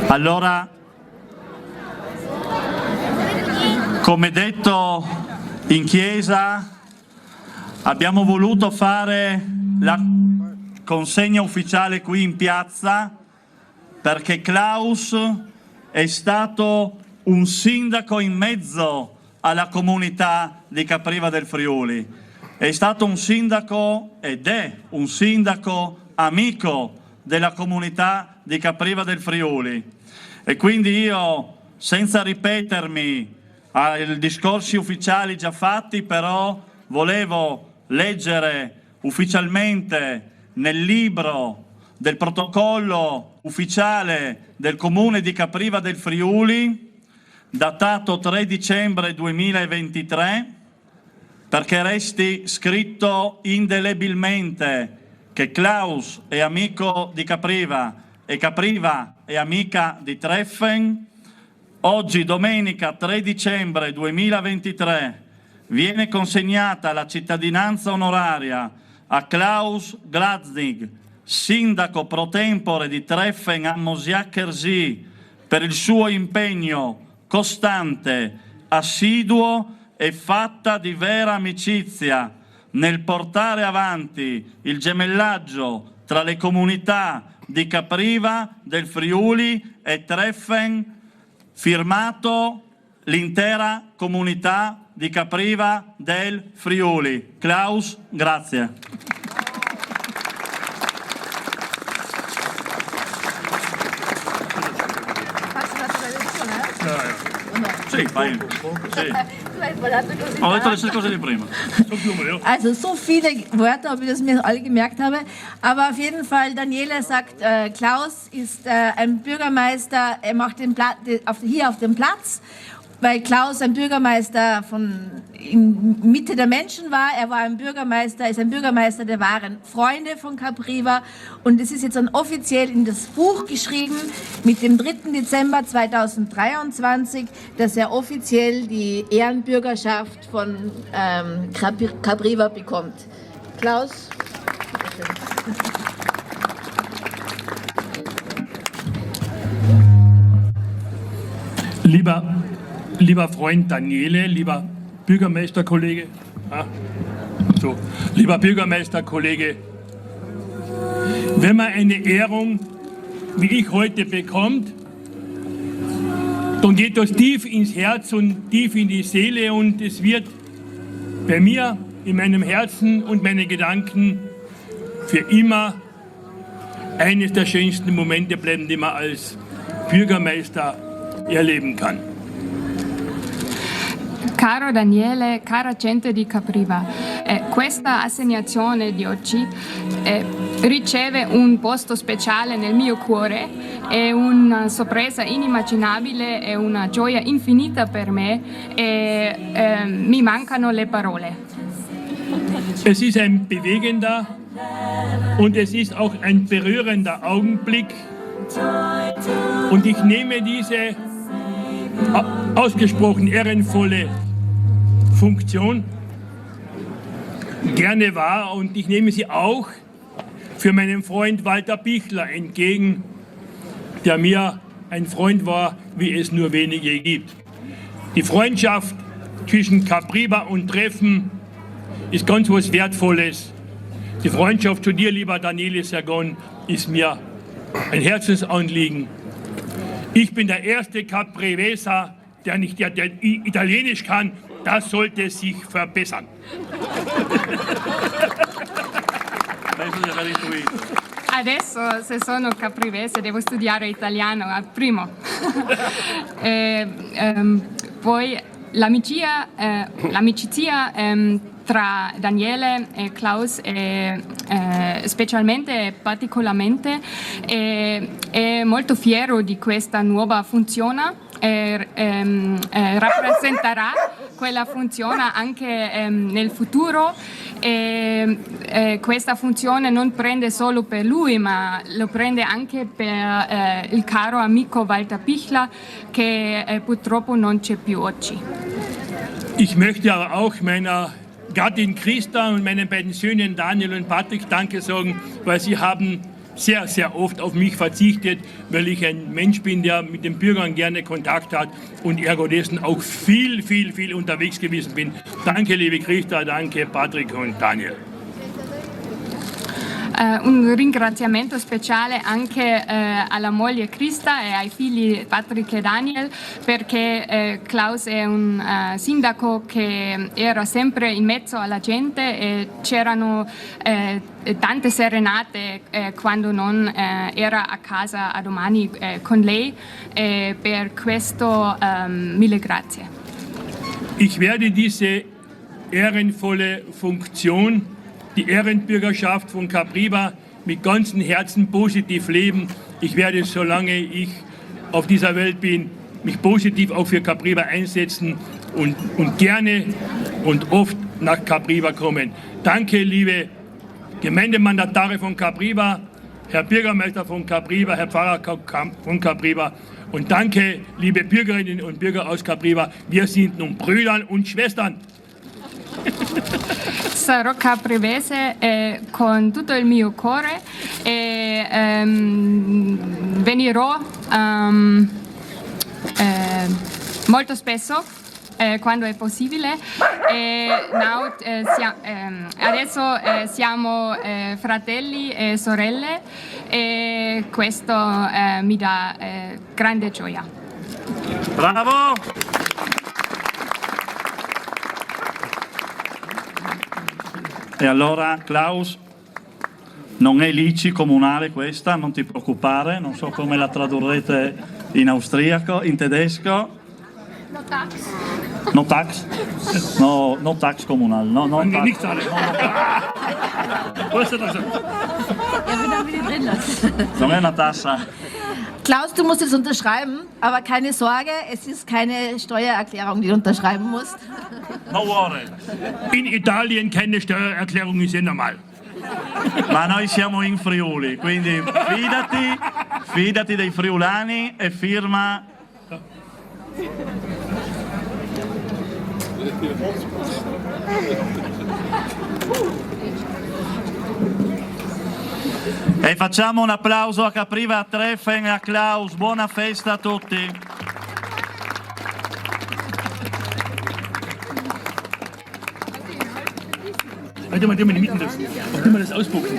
Allora, come detto in chiesa, abbiamo voluto fare la consegna ufficiale qui in piazza perché Klaus è stato un sindaco in mezzo alla comunità di Capriva del Friuli. È stato un sindaco ed è un sindaco amico della comunità di Capriva del Friuli. E quindi io, senza ripetermi ai discorsi ufficiali già fatti, però volevo leggere ufficialmente nel libro del protocollo ufficiale del Comune di Capriva del Friuli, datato 3 dicembre 2023, perché resti scritto indelebilmente che Klaus è amico di Capriva e Capriva è amica di Treffen. Oggi, domenica 3 dicembre 2023, viene consegnata la cittadinanza onoraria a Klaus Glaznig, sindaco pro tempore di Treffen a Mosiac-Chersy, per il suo impegno costante, assiduo e fatta di vera amicizia nel portare avanti il gemellaggio tra le comunità di Capriva del Friuli e Treffen, firmato l'intera comunità di Capriva del Friuli. Klaus, grazie. Sì, fai. Sì. Ho detto le stesse cose di prima. Also so viele Wörter, ob ich das mir alle gemerkt habe. Aber auf jeden Fall, Daniele sagt, Klaus ist ein Bürgermeister, er macht den hier auf dem Platz, weil Klaus ein Bürgermeister in Mitte der Menschen war. Er war ein Bürgermeister, ist ein Bürgermeister der wahren Freunde von Capriva. Und es ist jetzt dann offiziell in das Buch geschrieben mit dem 3. Dezember 2023, dass er offiziell die Ehrenbürgerschaft von Capriva bekommt. Klaus, Lieber Freund Daniele, lieber Bürgermeisterkollege, lieber Bürgermeisterkollege, wenn man eine Ehrung wie ich heute bekommt, dann geht das tief ins Herz und tief in die Seele und es wird bei mir, in meinem Herzen und meinen Gedanken für immer eines der schönsten Momente bleiben, die man als Bürgermeister erleben kann. Caro Daniele, cara gente di Capriva, questa assegnazione di oggi riceve un posto speciale nel mio cuore, è una sorpresa inimmaginabile, è una gioia infinita per me e mi mancano le parole. Es ist ein bewegender und es ist auch ein berührender Augenblick und ich nehme diese ausgesprochen ehrenvolle Funktion gerne wahr und ich nehme sie auch für meinen Freund Walter Pichler entgegen, der mir ein Freund war, wie es nur wenige gibt. Die Freundschaft zwischen Capriva und Treffen ist ganz was Wertvolles. Die Freundschaft zu dir, lieber Daniele Sergon, ist mir ein Herzensanliegen. Ich bin der erste Capriveser, der nicht Italienisch kann. Das sollte sich verbessern. Adesso, se sono caprivese, devo studiare italiano al primo. Poi l'amicizia tra Daniele e Klaus è specialmente e particolarmente è molto fiero di questa nuova funzione e rappresenterà quella funzione anche nel futuro e questa funzione non prende solo per lui ma lo prende anche per il caro amico Walter Pichler che purtroppo non c'è più oggi. Ich möchte aber auch meiner Gattin Christa und meinen beiden Söhnen Daniel und Patrick Danke sagen, weil sie haben sehr, sehr oft auf mich verzichtet, weil ich ein Mensch bin, der mit den Bürgern gerne Kontakt hat und ergo dessen auch viel unterwegs gewesen bin. Danke, liebe Christa, danke Patrick und Daniel. Un ringraziamento speciale anche alla moglie Krista e ai figli Patrick e Daniel, perché Klaus è un sindaco che era sempre in mezzo alla gente e c'erano tante serenate quando non era a casa a domani con lei, e per questo mille grazie. Ich werde diese ehrenvolle Funktion, die Ehrenbürgerschaft von Capriva, mit ganzem Herzen positiv leben. Ich werde, solange ich auf dieser Welt bin, mich positiv auch für Capriva einsetzen und gerne und oft nach Capriva kommen. Danke, liebe Gemeindemandatare von Capriva, Herr Bürgermeister von Capriva, Herr Pfarrer von Capriva und danke, liebe Bürgerinnen und Bürger aus Capriva. Wir sind nun Brüder und Schwestern. Sarò caprivese con tutto il mio cuore e venirò molto spesso quando è possibile. Adesso siamo fratelli e sorelle e questo mi dà grande gioia. Bravo! E allora Klaus, non è l'ICI comunale questa, non ti preoccupare, non so come la tradurrete in austriaco, in tedesco. No tax. No tax? No, no tax comunale. No, no tax. Nichts alle. Non è una tassa. Klaus, du musst es unterschreiben, aber keine Sorge, es ist keine Steuererklärung, die du unterschreiben musst. No worry. In Italien keine Steuererklärung ist ja normal. Ma noi siamo in Friuli, quindi fidati dei friulani e firma. E facciamo un applauso a Capriva, a Treffen e a Klaus. Buona festa a tutti. Warte mal, die mieten das. Warte mal, das ausbuchen.